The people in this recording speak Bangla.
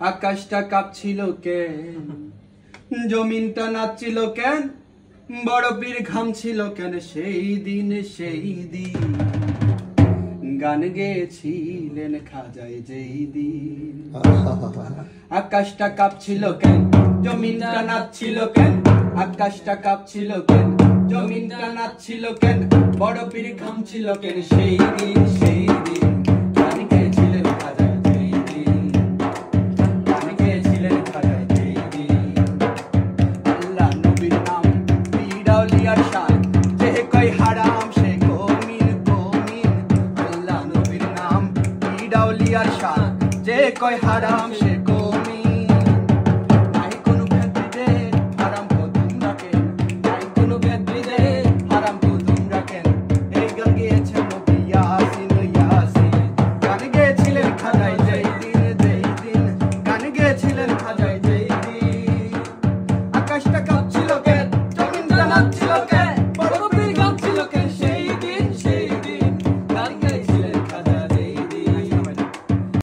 আকাশটা কাঁপছিল কেন, জমিনটা নাচছিল কেন, বড় পীর ঘামছিল কেন, সেই দিন গান গেয়েছিলেন খাজায় যেই দিন। আকাশটা কাঁপছিল কেন, জমিনটা নাচছিল কেন, আকাশটা কাঁপছিল কেন, জমিনটা নাচছিল কেন, বড় পীর ঘামছিল কেন, সেই দিন গান গেয়েছিলেন খাজায় যেই দিন, গান গেয়েছিলেন খাজায় যেই দিন। আল্লাহ নবীর নাম পীর আউলিয়ার শান, যে কয় হারাম সে কমিন। আল্লাহ নবীর নাম পীর আউলিয়ার শান, যে কয় হারাম সে কমিন। নাই কোনো ভেদবিদে হারাম কো তোমরা কেন, নাই কোনো ভেদবিদে হারাম কো তোমরা কেন। এই গান গেয়েছেন নবী ইয়াসিন, গান গেয়েছিলেন খাজায় যেই দিন, গান গেয়েছিলেন খাজায় যেই দিন। আকাশটা কাঁপছিল কেন, জমিনটা নাচছিল কেন,